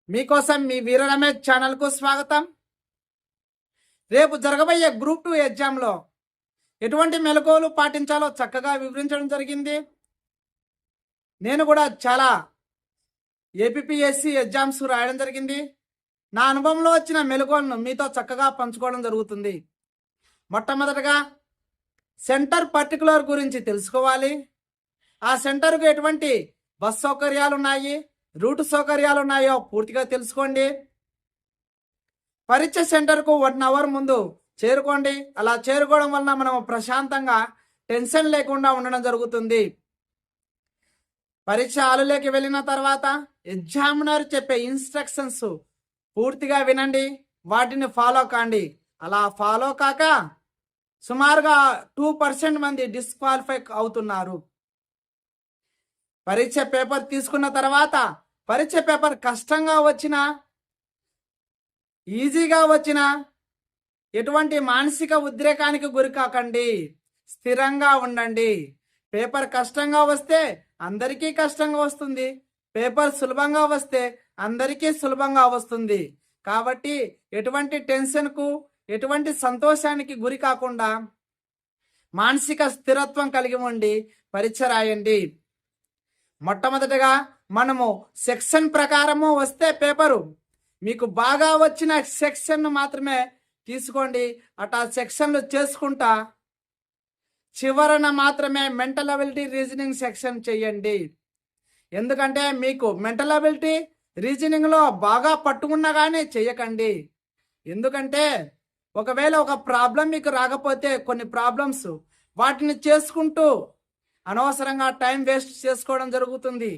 మీకోసం మీ వీర రమేష్ ఛానల్కు స్వాగతం. రేపు జరగబోయే గ్రూప్ 2 ఎగ్జామ్లో ఎటువంటి మెలకువలు పాటించాలో చక్కగా వివరించడం జరిగింది. నేను కూడా చాలా ఏపీపీఎస్సీ ఎగ్జామ్స్ రాయడం జరిగింది. నా అనుభవంలో వచ్చిన మెలకువలను మీతో చక్కగా పంచుకోవడం జరుగుతుంది. మొట్టమొదటగా సెంటర్ పర్టికులర్ గురించి తెలుసుకోవాలి. ఆ సెంటర్కు ఎటువంటి బస్ సౌకర్యాలు ఉన్నాయి, రూట్ సౌకర్యాలు ఉన్నాయో పూర్తిగా తెలుసుకోండి. పరీక్ష సెంటర్కు 1 అవర్ ముందు చేరుకోండి. అలా చేరుకోవడం వలన మనం ప్రశాంతంగా టెన్షన్ లేకుండా ఉండడం జరుగుతుంది. పరీక్ష హాలులోకి వెళ్ళిన తర్వాత ఎగ్జామినర్ చెప్పే ఇన్స్ట్రక్షన్స్ పూర్తిగా వినండి, వాటిని ఫాలో కాండి. అలా ఫాలో కాక సుమారుగా 2% మంది డిస్క్వాలిఫై అవుతున్నారు. పరీక్ష పేపర్ తీసుకున్న తర్వాత పరీక్ష పేపర్ కష్టంగా వచ్చినా ఈజీగా వచ్చినా ఎటువంటి మానసిక ఉద్రేకానికి గురి కాకండి, స్థిరంగా ఉండండి. పేపర్ కష్టంగా వస్తే అందరికీ కష్టంగా వస్తుంది, పేపర్ సులభంగా వస్తే అందరికీ సులభంగా వస్తుంది. కాబట్టి ఎటువంటి టెన్షన్కు ఎటువంటి సంతోషానికి గురి కాకుండా మానసిక స్థిరత్వం కలిగి ఉండి పరీక్ష రాయండి. మొట్టమొదటిగా మనము సెక్షన్ ప్రకారము వస్తే పేపరు మీకు బాగా వచ్చిన సెక్షన్ మాత్రమే తీసుకోండి. అటా సెక్షన్లు చేసుకుంటా చివరన మాత్రమే మెంటల్ అబిలిటీ రీజనింగ్ సెక్షన్ చేయండి. ఎందుకంటే మీకు మెంటల్ అబిలిటీ రీజనింగ్లో బాగా పట్టుకున్నా కానీ చేయకండి. ఎందుకంటే ఒకవేళ ఒక ప్రాబ్లం మీకు రాకపోతే కొన్ని ప్రాబ్లమ్స్ వాటిని చేసుకుంటూ అనవసరంగా టైం వేస్ట్ చేసుకోవడం జరుగుతుంది.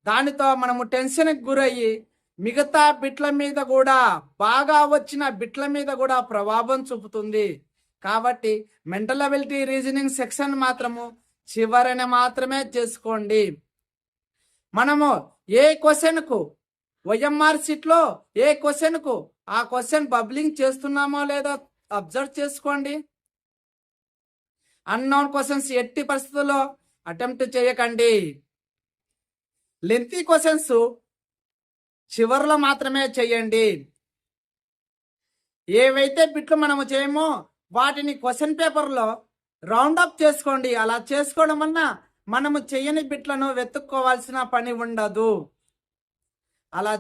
దానితో మనము టెన్షన్కి గురయ్యి మిగతా బిట్ల మీద కూడా బాగా వచ్చిన బిట్ల మీద కూడా ప్రభావం చూపుతుంది. కాబట్టి మెంటల్ అబిలిటీ రీజనింగ్ సెక్షన్ మాత్రము చివరన మాత్రమే చేసుకోండి. మనము ఏ క్వశ్చన్కు OMR షీట్లో ఏ క్వశ్చన్కు ఆ క్వశ్చన్ పబ్లింగ్ చేస్తున్నామో లేదో అబ్జర్వ్ చేసుకోండి. అన్నోన్ క్వశ్చన్స్ ఎట్టి పరిస్థితుల్లో అటెంప్ట్ చేయకండి. లెంతీ క్వశ్చన్స్ చివరిలో మాత్రమే చేయండి. ఏవైతే బిట్లు మనము చేయమో వాటిని క్వశ్చన్ పేపర్లో రౌండప్ చేసుకోండి. అలా చేసుకోవడం వలన మనము చేయని బిట్లను వెతుక్కోవాల్సిన పని ఉండదు. అలా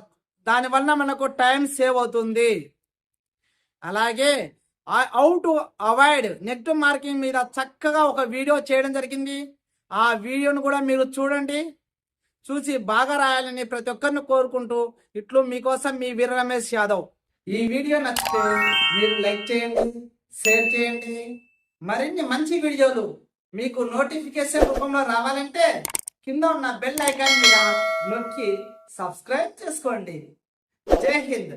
దానివల్ల మనకు టైం సేవ్ అవుతుంది. అలాగే how to avoid negative marking మీద చక్కగా ఒక వీడియో చేయడం జరిగింది. ఆ వీడియోను కూడా మీరు చూడండి. చూసి బాగా రాయాలని ప్రతి ఒక్కరిని కోరుకుంటూ ఇట్లు మీకోసం మీ వీర రమేష్ యాదవ్. ఈ వీడియో నచ్చితే మీరు లైక్ చేయండి, షేర్ చేయండి. మరిన్ని మంచి వీడియోలు మీకు నోటిఫికేషన్ రూపంలో రావాలంటే కింద ఉన్న బెల్ ఐకాన్ మీద నొక్కి సబ్స్క్రైబ్ చేసుకోండి. జై హింద్.